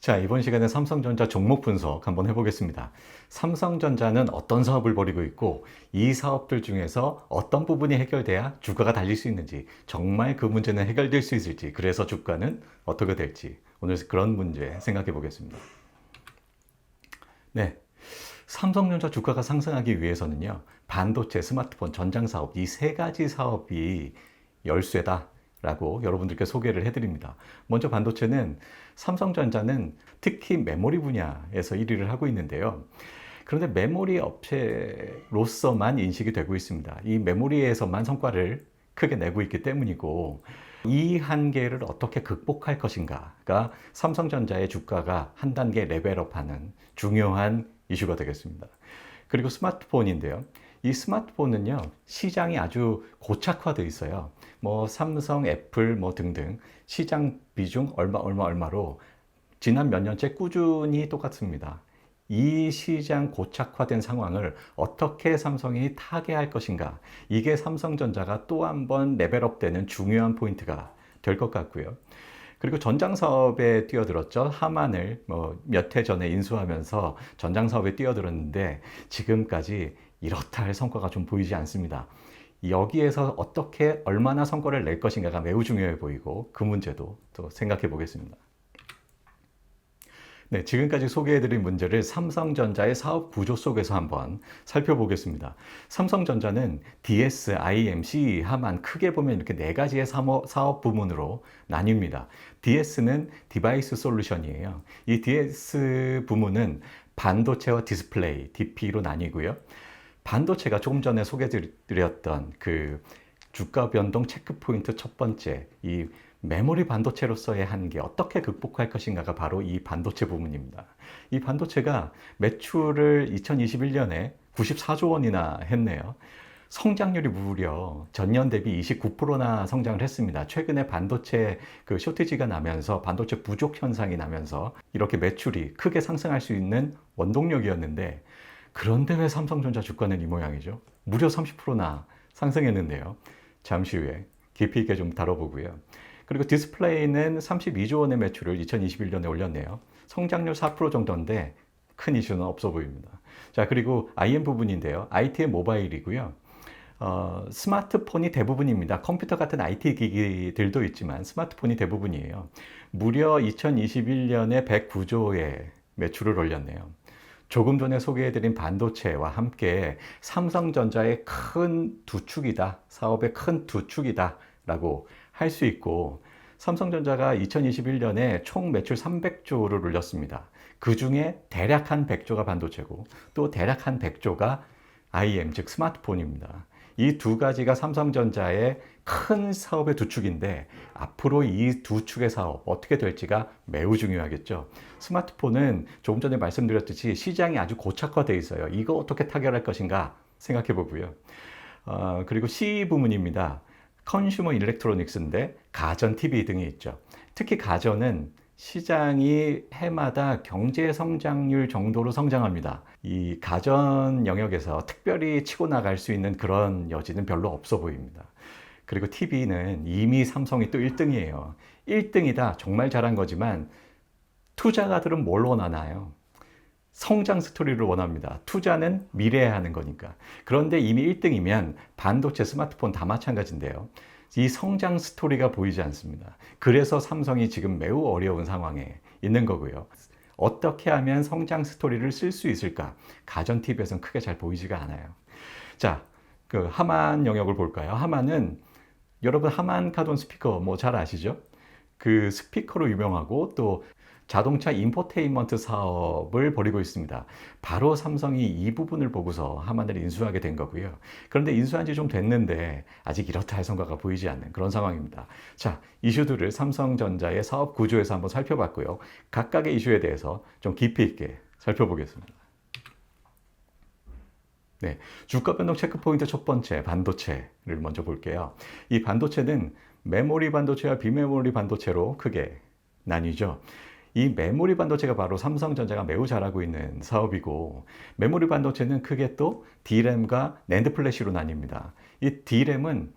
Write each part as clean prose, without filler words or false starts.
자, 이번 시간에 삼성전자 종목 분석 한번 해보겠습니다. 삼성전자는 어떤 사업을 벌이고 있고 이 사업들 중에서 어떤 부분이 해결돼야 주가가 달릴 수 있는지, 정말 그 문제는 해결될 수 있을지, 그래서 주가는 어떻게 될지, 오늘 그런 문제 생각해 보겠습니다. 네, 삼성전자 주가가 상승하기 위해서는요, 반도체, 스마트폰, 전장 사업, 이 세 가지 사업이 열쇠다 라고 여러분들께 소개를 해드립니다. 먼저 반도체는 삼성전자는 특히 메모리 분야에서 1위를 하고 있는데요. 그런데 메모리 업체로서만 인식이 되고 있습니다. 이 메모리에서만 성과를 크게 내고 있기 때문이고, 이 한계를 어떻게 극복할 것인가가 삼성전자의 주가가 한 단계 레벨업하는 중요한 이슈가 되겠습니다. 그리고 스마트폰인데요. 이 스마트폰은요, 시장이 아주 고착화되어 있어요. 뭐 삼성, 애플 뭐 등등 시장 비중 얼마로 지난 몇 년째 꾸준히 똑같습니다. 이 시장 고착화된 상황을 어떻게 삼성이 타개할 것인가, 이게 삼성전자가 또 한 번 레벨업되는 중요한 포인트가 될 것 같고요. 그리고 전장 사업에 뛰어들었죠. 하만을 몇 해 전에 인수하면서 전장 사업에 뛰어들었는데 지금까지 이렇다 할 성과가 좀 보이지 않습니다. 여기에서 어떻게 얼마나 성과를 낼 것인가가 매우 중요해 보이고, 그 문제도 또 생각해 보겠습니다. 네, 지금까지 소개해드린 문제를 삼성전자의 사업 구조 속에서 한번 살펴보겠습니다. 삼성전자는 DS, IM, CE, 하만 크게 보면 이렇게 네 가지의 사업 부문으로 나뉩니다. DS는 디바이스 솔루션이에요. 이 DS 부문은 반도체와 디스플레이, DP로 나뉘고요. 반도체가 조금 전에 소개드렸던 그 주가 변동 체크 포인트 첫 번째, 이 메모리 반도체로서의 한계, 어떻게 극복할 것인가가 바로 이 반도체 부분입니다. 이 반도체가 매출을 2021년에 94조 원이나 했네요. 성장률이 무려 전년 대비 29%나 성장을 했습니다. 최근에 반도체 그 쇼티지가 나면서, 반도체 부족 현상이 나면서 이렇게 매출이 크게 상승할 수 있는 원동력이었는데, 그런데 왜 삼성전자 주가는 이 모양이죠? 무려 30%나 상승했는데요. 잠시 후에 깊이 있게 좀 다뤄보고요. 그리고 디스플레이는 32조 원의 매출을 2021년에 올렸네요. 성장률 4% 정도인데 큰 이슈는 없어 보입니다. 자, 그리고 IM 부분인데요. IT의 모바일이고요. 스마트폰이 대부분입니다. 컴퓨터 같은 IT 기기들도 있지만 스마트폰이 대부분이에요. 무려 2021년에 109조의 매출을 올렸네요. 조금 전에 소개해드린 반도체와 함께 삼성전자의 큰 두 축이다, 사업의 큰 두 축이다 라고 할 수 있고, 삼성전자가 2021년에 총 매출 300조를 올렸습니다. 그 중에 대략 한 100조가 반도체고, 또 대략 한 100조가 IM, 즉 스마트폰입니다. 이 두 가지가 삼성전자의 큰 사업의 두 축인데, 앞으로 이 두 축의 사업 어떻게 될지가 매우 중요하겠죠. 스마트폰은 조금 전에 말씀드렸듯이 시장이 아주 고착화되어 있어요. 이거 어떻게 타결할 것인가 생각해 보고요. 그리고 CE 부문입니다. 컨슈머 일렉트로닉스인데 가전, TV 등이 있죠. 특히 가전은 시장이 해마다 경제 성장률 정도로 성장합니다. 이 가전 영역에서 특별히 치고 나갈 수 있는 그런 여지는 별로 없어 보입니다. 그리고 TV는 이미 삼성이 또 1등이에요. 1등이다, 정말 잘한 거지만 투자가들은 뭘 원하나요? 성장 스토리를 원합니다. 투자는 미래에 하는 거니까. 그런데 이미 1등이면 반도체, 스마트폰 다 마찬가지인데요. 이 성장 스토리가 보이지 않습니다. 그래서 삼성이 지금 매우 어려운 상황에 있는 거고요. 어떻게 하면 성장 스토리를 쓸 수 있을까? 가전 TV에서는 크게 잘 보이지가 않아요. 자, 그 하만 영역을 볼까요? 하만은, 여러분 하만 카돈 스피커 뭐 잘 아시죠? 그 스피커로 유명하고 또 자동차 인포테인먼트 사업을 벌이고 있습니다. 바로 삼성이 이 부분을 보고서 하만을 인수하게 된 거고요. 그런데 인수한 지 좀 됐는데 아직 이렇다 할 성과가 보이지 않는 그런 상황입니다. 자, 이슈들을 삼성전자의 사업 구조에서 한번 살펴봤고요. 각각의 이슈에 대해서 좀 깊이 있게 살펴보겠습니다. 네, 주가 변동 체크 포인트 첫 번째, 반도체를 먼저 볼게요. 이 반도체는 메모리 반도체와 비메모리 반도체로 크게 나뉘죠. 이 메모리 반도체가 바로 삼성전자가 매우 잘하고 있는 사업이고, 메모리 반도체는 크게 또 D램과 낸드 플래시로 나뉩니다. 이 D램은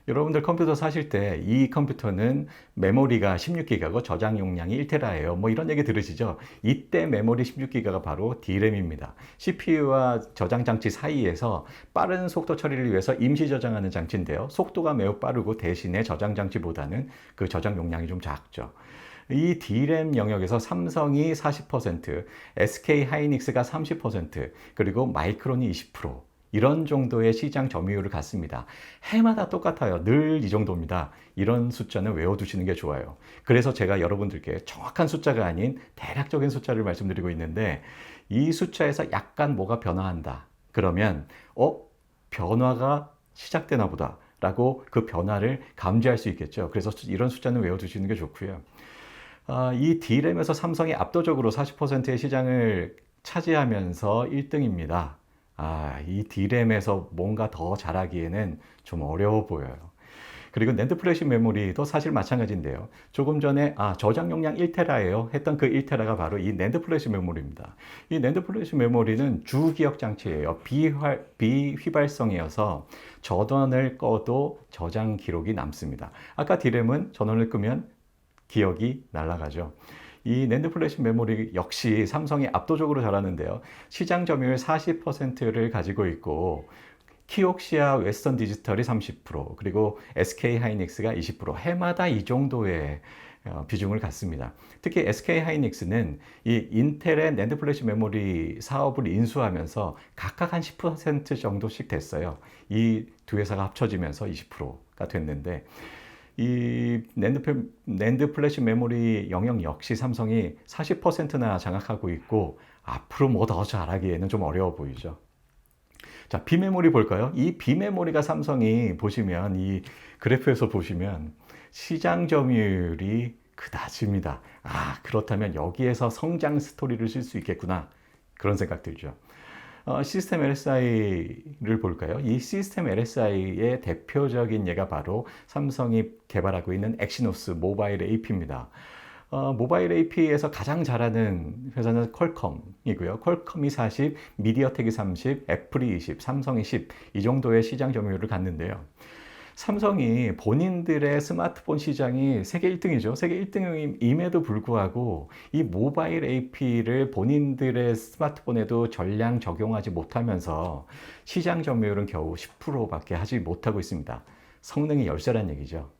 여러분들 컴퓨터 사실 때 이 컴퓨터는 메모리가 16기가고 저장 용량이 1테라예요. 뭐 이런 얘기 들으시죠? 이때 메모리 16기가가 바로 D램입니다. CPU와 저장 장치 사이에서 빠른 속도 처리를 위해서 임시 저장하는 장치인데요. 속도가 매우 빠르고 대신에 저장 장치보다는 그 저장 용량이 좀 작죠. 이 D램 영역에서 삼성이 40%, SK 하이닉스가 30%, 그리고 마이크론이 20%, 이런 정도의 시장 점유율을 갖습니다. 해마다 똑같아요. 늘 이 정도입니다. 이런 숫자는 외워두시는 게 좋아요. 그래서 제가 여러분들께 정확한 숫자가 아닌 대략적인 숫자를 말씀드리고 있는데, 이 숫자에서 약간 뭐가 변화한다. 그러면 변화가 시작되나 보다 라고 그 변화를 감지할 수 있겠죠. 그래서 이런 숫자는 외워두시는 게 좋고요. 이 D램에서 삼성이 압도적으로 40%의 시장을 차지하면서 1등입니다. 이 D램에서 뭔가 더 잘하기에는 좀 어려워 보여요. 그리고 낸드 플래시 메모리도 사실 마찬가지인데요. 조금 전에 저장 용량 1테라예요 했던 그 1테라가 바로 이 낸드 플래시 메모리입니다. 이 낸드 플래시 메모리는 주기억 장치예요. 비휘발성이어서 전원을 꺼도 저장 기록이 남습니다. 아까 D램은 전원을 끄면 기억이 날아가죠. 이 낸드 플래시 메모리 역시 삼성이 압도적으로 잘하는데요. 시장 점유율 40%를 가지고 있고, 키옥시아 웨스턴 디지털이 30%, 그리고 SK 하이닉스가 20%, 해마다 이 정도의 비중을 갖습니다. 특히 SK 하이닉스는 이 인텔의 낸드 플래시 메모리 사업을 인수하면서 각각 한 10% 정도씩 됐어요. 이 두 회사가 합쳐지면서 20%가 됐는데, 이 낸드 플래시 메모리 영역 역시 삼성이 40%나 장악하고 있고, 앞으로 뭐 더 잘하기에는 좀 어려워 보이죠. 자, 비메모리 볼까요? 이 비메모리가 삼성이 보시면, 이 그래프에서 보시면 시장 점유율이 그다지입니다. 그렇다면 여기에서 성장 스토리를 쓸 수 있겠구나, 그런 생각 들죠. 시스템 LSI를 볼까요? 이 시스템 LSI의 대표적인 예가 바로 삼성이 개발하고 있는 엑시노스 모바일 AP입니다. 모바일 AP에서 가장 잘하는 회사는 퀄컴이고요. 퀄컴이 40, 미디어텍이 30, 애플이 20, 삼성이 10, 이 정도의 시장 점유율을 갖는데요. 삼성이 본인들의 스마트폰 시장이 세계 1등이죠. 세계 1등임에도 불구하고 이 모바일 AP를 본인들의 스마트폰에도 전량 적용하지 못하면서 시장 점유율은 겨우 10%밖에 하지 못하고 있습니다. 성능이 열세란 얘기죠.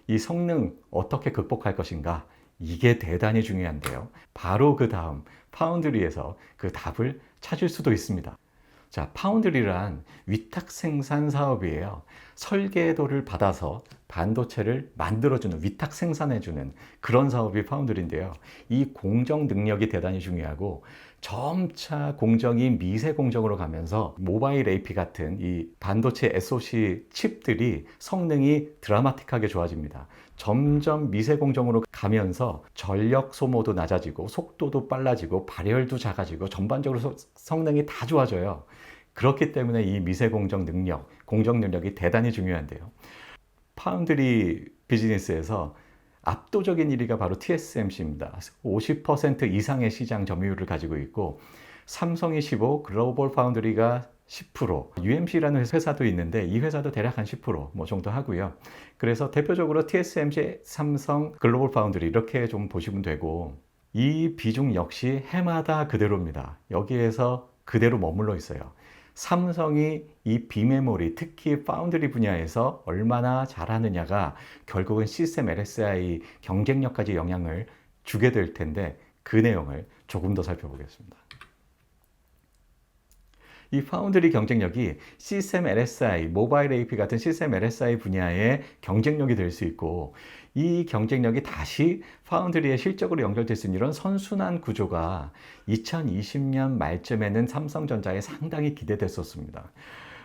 이 성능 어떻게 극복할 것인가? 이게 대단히 중요한데요. 바로 그 다음 파운드리에서 그 답을 찾을 수도 있습니다. 자, 파운드리란 위탁 생산 사업이에요. 설계도를 받아서 반도체를 만들어주는, 위탁 생산해주는 그런 사업이 파운드리인데요. 이 공정 능력이 대단히 중요하고, 점차 공정이 미세 공정으로 가면서 모바일 AP 같은 이 반도체 SoC 칩들이 성능이 드라마틱하게 좋아집니다. 점점 미세 공정으로 가면서 전력 소모도 낮아지고, 속도도 빨라지고, 발열도 작아지고, 전반적으로 성능이 다 좋아져요. 그렇기 때문에 이 미세 공정 능력, 공정 능력이 대단히 중요한데요. 파운드리 비즈니스에서 압도적인 1위가 바로 TSMC입니다. 50% 이상의 시장 점유율을 가지고 있고, 삼성이 15, 글로벌 파운드리가 10%, UMC라는 회사도 있는데 이 회사도 대략 한 10% 정도 하고요. 그래서 대표적으로 TSMC, 삼성, 글로벌 파운드리 이렇게 좀 보시면 되고, 이 비중 역시 해마다 그대로입니다. 여기에서 그대로 머물러 있어요. 삼성이 이 비메모리, 특히 파운드리 분야에서 얼마나 잘하느냐가 결국은 시스템 LSI 경쟁력까지 영향을 주게 될 텐데, 그 내용을 조금 더 살펴보겠습니다. 이 파운드리 경쟁력이 시스템 LSI, 모바일 AP 같은 시스템 LSI 분야의 경쟁력이 될 수 있고, 이 경쟁력이 다시 파운드리의 실적으로 연결될 수 있는 이런 선순환 구조가 2020년 말쯤에는 삼성전자에 상당히 기대됐었습니다.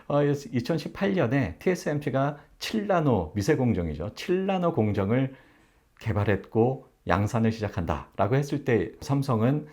2018년에 TSMC가 7나노 미세공정이죠. 7나노 공정을 개발했고 양산을 시작한다라고 했을 때 삼성은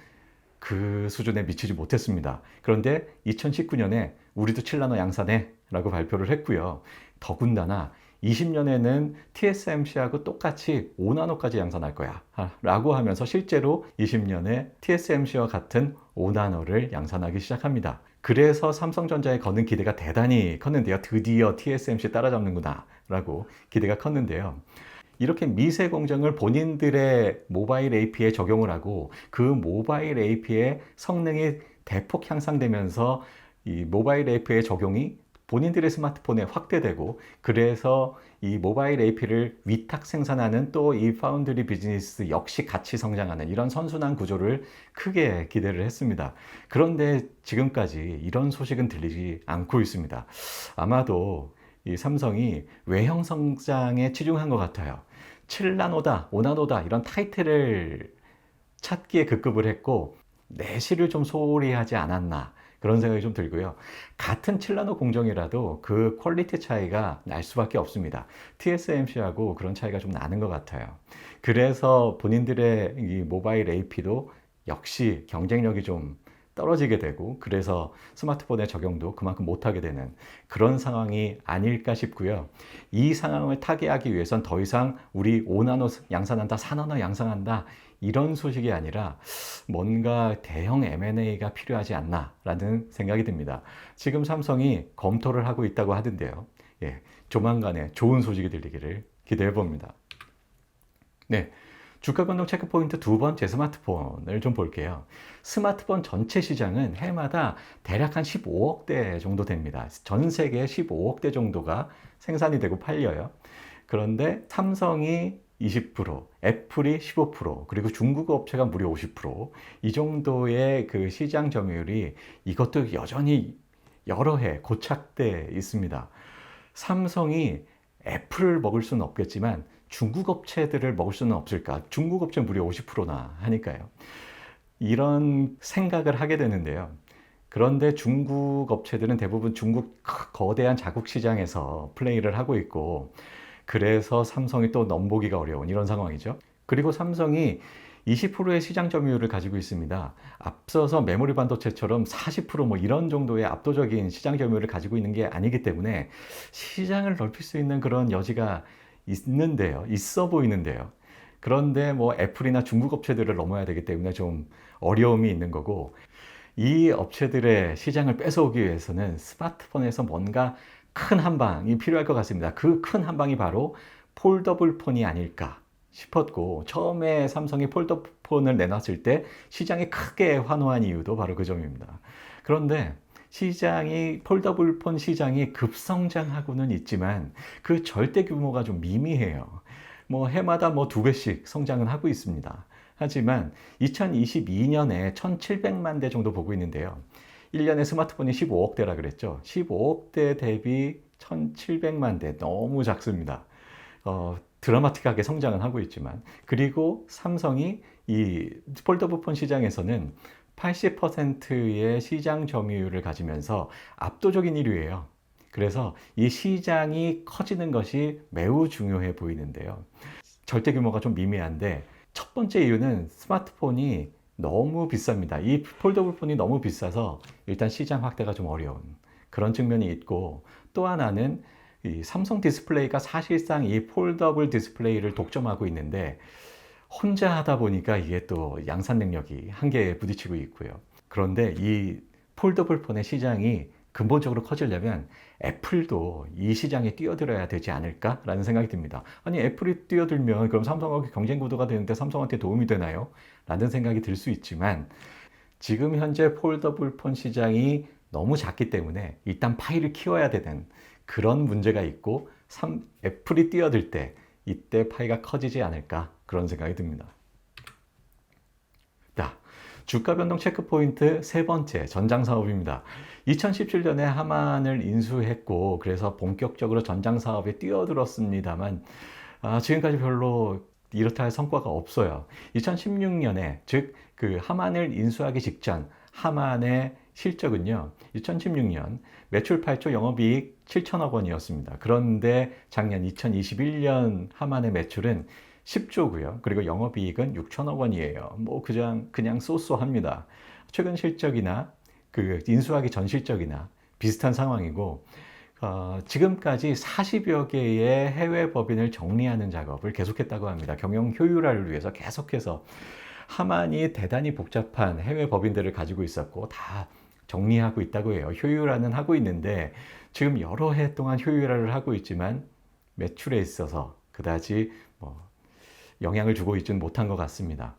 그 수준에 미치지 못했습니다. 그런데 2019년에 우리도 7나노 양산해 라고 발표를 했고요. 더군다나 20년에는 TSMC하고 똑같이 5나노까지 양산할 거야 라고 하면서 실제로 20년에 TSMC와 같은 5나노를 양산하기 시작합니다. 그래서 삼성전자에 거는 기대가 대단히 컸는데요. 드디어 TSMC 따라잡는구나 라고 기대가 컸는데요. 이렇게 미세 공정을 본인들의 모바일 AP에 적용을 하고 그 모바일 AP의 성능이 대폭 향상되면서 이 모바일 AP의 적용이 본인들의 스마트폰에 확대되고, 그래서 이 모바일 AP를 위탁 생산하는 또 이 파운드리 비즈니스 역시 같이 성장하는 이런 선순환 구조를 크게 기대를 했습니다. 그런데 지금까지 이런 소식은 들리지 않고 있습니다. 아마도 이 삼성이 외형 성장에 치중한 것 같아요. 7나노다, 5나노다 이런 타이틀을 찾기에 급급을 했고 내실을 좀 소홀히 하지 않았나, 그런 생각이 좀 들고요. 같은 7나노 공정이라도 그 퀄리티 차이가 날 수밖에 없습니다. TSMC하고 그런 차이가 좀 나는 것 같아요. 그래서 본인들의 이 모바일 AP도 역시 경쟁력이 좀 떨어지게 되고, 그래서 스마트폰의 적용도 그만큼 못하게 되는 그런 상황이 아닐까 싶고요. 이 상황을 타개하기 위해선 더 이상 우리 5나노 양산한다, 4나노 양산한다 이런 소식이 아니라 뭔가 대형 M&A가 필요하지 않나 라는 생각이 듭니다. 지금 삼성이 검토를 하고 있다고 하던데요. 예, 조만간에 좋은 소식이 들리기를 기대해 봅니다. 네. 주가 변동 체크포인트 두 번째, 스마트폰을 좀 볼게요. 스마트폰 전체 시장은 해마다 대략 한 15억대 정도 됩니다. 전 세계에 15억대 정도가 생산이 되고 팔려요. 그런데 삼성이 20%, 애플이 15%, 그리고 중국 업체가 무려 50%이 정도의 그 시장 점유율이, 이것도 여전히 여러 해 고착돼 있습니다. 삼성이 애플을 먹을 수는 없겠지만 중국 업체들을 먹을 수는 없을까? 중국 업체 무려 50%나 하니까요. 이런 생각을 하게 되는데요. 그런데 중국 업체들은 대부분 중국 거대한 자국 시장에서 플레이를 하고 있고, 그래서 삼성이 또 넘보기가 어려운 이런 상황이죠. 그리고 삼성이 20%의 시장 점유율을 가지고 있습니다. 앞서서 메모리 반도체처럼 40% 이런 정도의 압도적인 시장 점유율을 가지고 있는 게 아니기 때문에 시장을 넓힐 수 있는 그런 여지가 있어 보이는데요. 그런데 애플이나 중국 업체들을 넘어야 되기 때문에 좀 어려움이 있는 거고, 이 업체들의 시장을 뺏어오기 위해서는 스마트폰에서 뭔가 큰 한방이 필요할 것 같습니다. 그 큰 한방이 바로 폴더블 폰이 아닐까 싶었고, 처음에 삼성이 폴더폰을 내놨을 때 시장이 크게 환호한 이유도 바로 그 점입니다. 그런데 폴더블 폰 시장이 급성장하고는 있지만 그 절대 규모가 좀 미미해요. 해마다 2배씩 성장은 하고 있습니다. 하지만 2022년에 1700만 대 정도 보고 있는데요. 1년에 스마트폰이 15억대라 그랬죠. 15억대 대비 1700만 대, 너무 작습니다. 드라마틱하게 성장은 하고 있지만, 그리고 삼성이 이 폴더블폰 시장에서는 80%의 시장 점유율을 가지면서 압도적인 1위예요. 그래서 이 시장이 커지는 것이 매우 중요해 보이는데요. 절대 규모가 좀 미미한데, 첫 번째 이유는 스마트폰이 너무 비쌉니다. 이 폴더블 폰이 너무 비싸서 일단 시장 확대가 좀 어려운 그런 측면이 있고, 또 하나는 이 삼성 디스플레이가 사실상 이 폴더블 디스플레이를 독점하고 있는데 혼자 하다 보니까 이게 또 양산 능력이 한계에 부딪히고 있고요. 그런데 이 폴더블 폰의 시장이 근본적으로 커지려면 애플도 이 시장에 뛰어들어야 되지 않을까라는 생각이 듭니다. 아니, 애플이 뛰어들면 그럼 삼성하고 경쟁 구도가 되는데 삼성한테 도움이 되나요? 라는 생각이 들 수 있지만, 지금 현재 폴더블 폰 시장이 너무 작기 때문에 일단 파이를 키워야 되는 그런 문제가 있고, 애플이 뛰어들 때 이때 파이가 커지지 않을까, 그런 생각이 듭니다. 자, 주가 변동 체크 포인트 세 번째, 전장 사업입니다. 2017년에 하만을 인수했고, 그래서 본격적으로 전장 사업에 뛰어들었습니다만, 지금까지 별로 이렇다 할 성과가 없어요. 2016년에, 즉 그 하만을 인수하기 직전 하만의 실적은요, 2016년 매출 8조, 영업이익 7천억 원이었습니다. 그런데 작년 2021년 하만의 매출은 10조고요. 그리고 영업이익은 6천억 원이에요. 그냥 쏘쏘합니다. 최근 실적이나 그 인수하기 전 실적이나 비슷한 상황이고, 지금까지 40여 개의 해외 법인을 정리하는 작업을 계속했다고 합니다. 경영 효율화를 위해서 계속해서 하만이 대단히 복잡한 해외 법인들을 가지고 있었고 다 정리하고 있다고 해요. 효율화는 하고 있는데 지금 여러 해 동안 효율화를 하고 있지만 매출에 있어서 그다지 영향을 주고 있지는 못한 것 같습니다.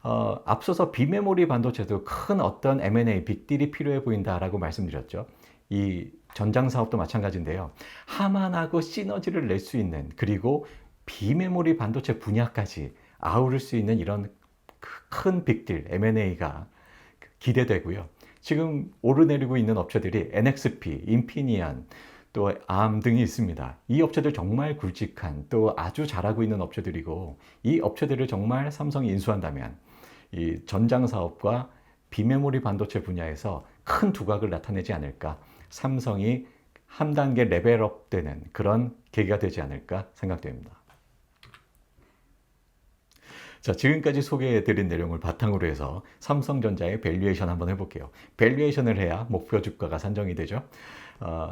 앞서서 비메모리 반도체도 큰 어떤 M&A 빅딜이 필요해 보인다라고 말씀드렸죠. 이 전장 사업도 마찬가지인데요. 하만하고 시너지를 낼 수 있는 그리고 비메모리 반도체 분야까지 아우를 수 있는 이런 큰 빅딜 M&A가 기대되고요. 지금 오르내리고 있는 업체들이 NXP, 인피니언, 또 암 등이 있습니다. 이 업체들 정말 굵직한 또 아주 잘하고 있는 업체들이고 이 업체들을 정말 삼성이 인수한다면 이 전장 사업과 비메모리 반도체 분야에서 큰 두각을 나타내지 않을까, 삼성이 한 단계 레벨업 되는 그런 계기가 되지 않을까 생각됩니다. 자, 지금까지 소개해드린 내용을 바탕으로 해서 삼성전자의 밸류에이션 한번 해볼게요. 밸류에이션을 해야 목표 주가가 산정이 되죠.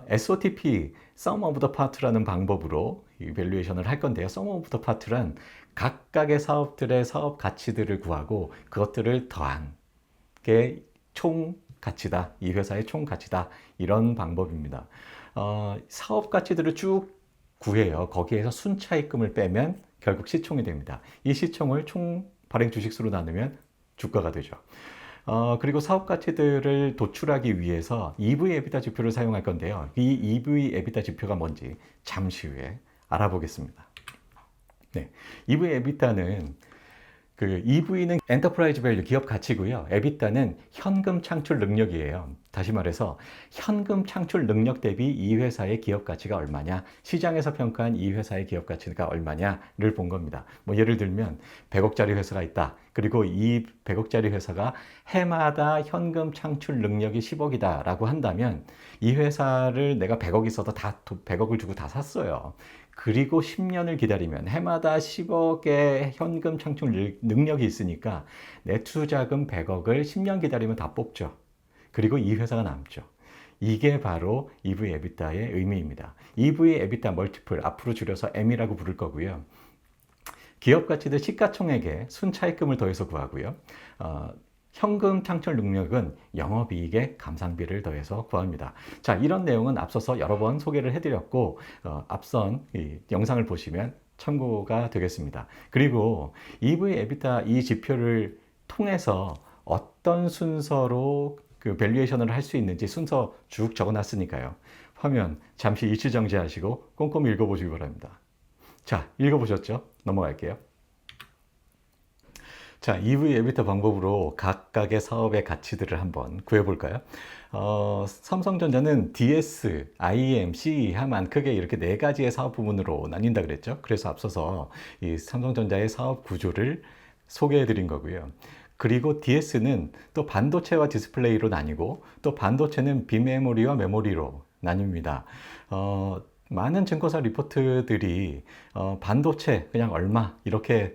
SOTP, Sum of the Part라는 방법으로 이 밸류에이션을 할 건데요. Sum of the Part란 각각의 사업들의 사업 가치들을 구하고 그것들을 더한 게 총 가치다. 이 회사의 총 가치다. 이런 방법입니다. 사업 가치들을 쭉 구해요. 거기에서 순차익금을 빼면 결국 시총이 됩니다. 이 시총을 총 발행 주식수로 나누면 주가가 되죠. 그리고 사업 가치들을 도출하기 위해서 EV EBITDA 지표를 사용할 건데요. 이 EV EBITDA 지표가 뭔지 잠시 후에 알아보겠습니다. 네, EV EBITDA는 EV는 엔터프라이즈 밸류 기업 가치고요. EBITDA는 현금 창출 능력이에요. 다시 말해서 현금 창출 능력 대비 이 회사의 기업 가치가 얼마냐, 시장에서 평가한 이 회사의 기업 가치가 얼마냐를 본 겁니다. 예를 들면 100억짜리 회사가 있다. 그리고 이 100억짜리 회사가 해마다 현금 창출 능력이 10억이다 라고 한다면 이 회사를 내가 100억 있어도 다 100억을 주고 다 샀어요. 그리고 10년을 기다리면 해마다 10억의 현금 창출 능력이 있으니까 내 투자금 100억을 10년 기다리면 다 뽑죠. 그리고 이 회사가 남죠. 이게 바로 EV EBITDA의 의미입니다. EV EBITDA 멀티플, 앞으로 줄여서 M이라고 부를 거고요. 기업 가치들 시가총액에 순차익금을 더해서 구하고요. 현금 창출 능력은 영업이익에 감상비를 더해서 구합니다. 자, 이런 내용은 앞서서 여러 번 소개를 해드렸고 앞선 이 영상을 보시면 참고가 되겠습니다. 그리고 EV EBITDA 이 지표를 통해서 어떤 순서로 밸류에이션을 할 수 있는지 순서 쭉 적어놨으니까요. 화면 잠시 일치 정지하시고 꼼꼼히 읽어보시기 바랍니다. 자, 읽어보셨죠? 넘어갈게요. 자, EV 에비타 방법으로 각각의 사업의 가치들을 한번 구해볼까요? 삼성전자는 DS, IM, CE, 하만 크게 이렇게 네 가지의 사업 부문으로 나뉜다 그랬죠. 그래서 앞서서 이 삼성전자의 사업 구조를 소개해 드린 거고요. 그리고 DS는 또 반도체와 디스플레이로 나뉘고 또 반도체는 비메모리와 메모리로 나뉩니다. 많은 증권사 리포트들이 반도체 그냥 얼마 이렇게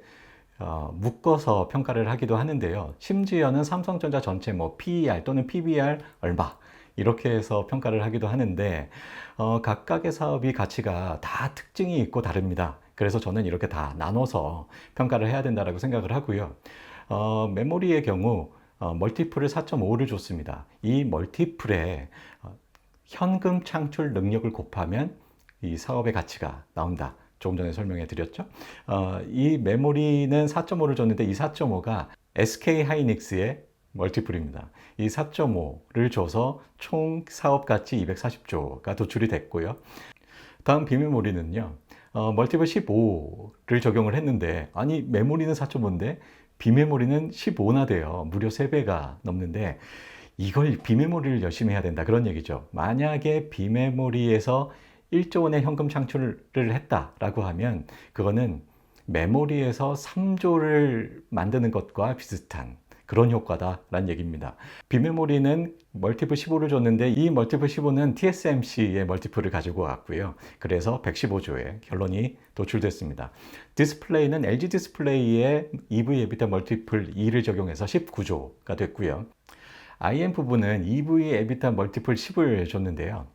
묶어서 평가를 하기도 하는데요. 심지어는 삼성전자 전체 PER 또는 PBR 얼마 이렇게 해서 평가를 하기도 하는데 각각의 사업이 가치가 다 특징이 있고 다릅니다. 그래서 저는 이렇게 다 나눠서 평가를 해야 된다고 생각을 하고요. 메모리의 경우 멀티플을 4.5를 줬습니다. 이 멀티플에 현금 창출 능력을 곱하면 이 사업의 가치가 나온다. 조금 전에 설명해 드렸죠. 이 메모리는 4.5를 줬는데 이 4.5가 SK 하이닉스의 멀티플입니다. 이 4.5를 줘서 총 사업 가치 240조가 도출이 됐고요. 다음 비메모리는요. 멀티플 15를 적용을 했는데 아니 메모리는 4.5인데 비메모리는 15나 돼요. 무려 3배가 넘는데 이걸 비메모리를 열심히 해야 된다 그런 얘기죠. 만약에 비메모리에서 1조 원의 현금 창출을 했다라고 하면 그거는 메모리에서 3조를 만드는 것과 비슷한 그런 효과다라는 얘기입니다. 비메모리는 멀티플 15를 줬는데 이 멀티플 15는 TSMC의 멀티플을 가지고 왔고요. 그래서 115조의 결론이 도출됐습니다. 디스플레이는 LG 디스플레이의 EV 에비타 멀티플 2를 적용해서 19조가 됐고요. IM 부분은 EV 에비타 멀티플 10을 줬는데요.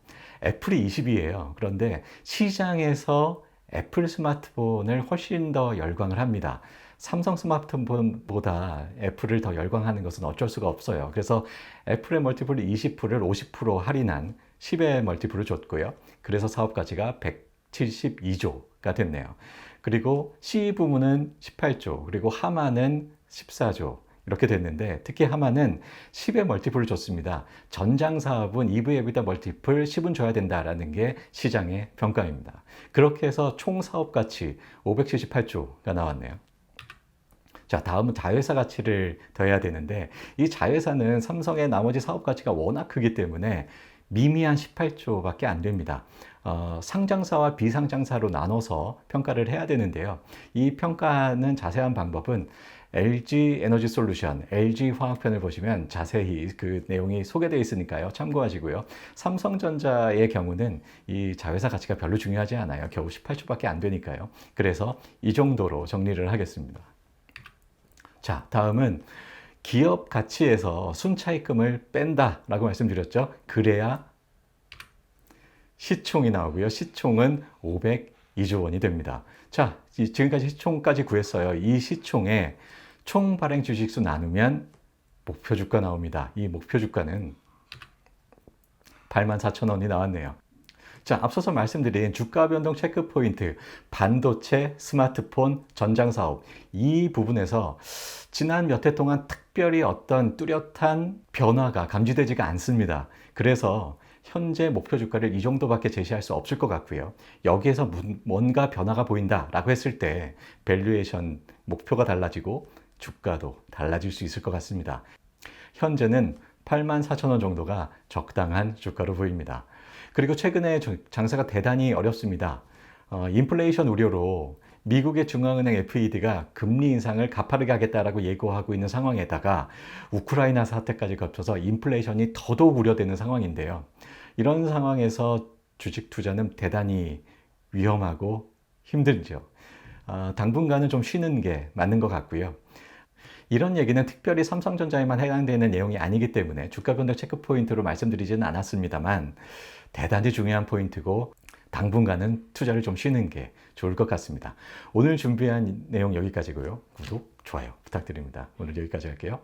애플이 20위예요. 그런데 시장에서 애플 스마트폰을 훨씬 더 열광을 합니다. 삼성 스마트폰보다 애플을 더 열광하는 것은 어쩔 수가 없어요. 그래서 애플의 멀티플을 20%를 50% 할인한 10의 멀티플을 줬고요. 그래서 사업 가치가 172조가 됐네요. 그리고 CE 부문은 18조, 그리고 하마는 14조. 이렇게 됐는데 특히 하마는 10의 멀티플을 줬습니다. 전장 사업은 EV EBITDA 멀티플 10은 줘야 된다라는 게 시장의 평가입니다. 그렇게 해서 총 사업 가치 578조가 나왔네요. 자, 다음은 자회사 가치를 더해야 되는데 이 자회사는 삼성의 나머지 사업 가치가 워낙 크기 때문에 미미한 18조밖에 안 됩니다. 상장사와 비상장사로 나눠서 평가를 해야 되는데요. 이 평가하는 자세한 방법은 LG 에너지 솔루션, LG 화학편을 보시면 자세히 그 내용이 소개되어 있으니까요. 참고하시고요. 삼성전자의 경우는 이 자회사 가치가 별로 중요하지 않아요. 겨우 18조밖에 안 되니까요. 그래서 이 정도로 정리를 하겠습니다. 자, 다음은 기업 가치에서 순차익금을 뺀다라고 말씀드렸죠. 그래야 시총이 나오고요. 시총은 502조 원이 됩니다. 자, 지금까지 시총까지 구했어요. 이 시총에 총 발행 주식수 나누면 목표 주가 나옵니다. 이 목표 주가는 84,000원이 나왔네요. 자, 앞서서 말씀드린 주가 변동 체크 포인트, 반도체, 스마트폰, 전장 사업 이 부분에서 지난 몇 해 동안 특별히 어떤 뚜렷한 변화가 감지되지가 않습니다. 그래서 현재 목표 주가를 이 정도밖에 제시할 수 없을 것 같고요. 여기에서 뭔가 변화가 보인다라고 했을 때 밸류에이션 목표가 달라지고 주가도 달라질 수 있을 것 같습니다. 현재는 84,000원 정도가 적당한 주가로 보입니다. 그리고 최근에 장사가 대단히 어렵습니다. 인플레이션 우려로 미국의 중앙은행 FED가 금리 인상을 가파르게 하겠다라고 예고하고 있는 상황에다가 우크라이나 사태까지 겹쳐서 인플레이션이 더더욱 우려되는 상황인데요. 이런 상황에서 주식 투자는 대단히 위험하고 힘들죠. 당분간은 좀 쉬는 게 맞는 것 같고요. 이런 얘기는 특별히 삼성전자에만 해당되는 내용이 아니기 때문에 주가 변동 체크 포인트로 말씀드리지는 않았습니다만 대단히 중요한 포인트고 당분간은 투자를 좀 쉬는 게 좋을 것 같습니다. 오늘 준비한 내용 여기까지고요. 구독, 좋아요 부탁드립니다. 오늘 여기까지 할게요.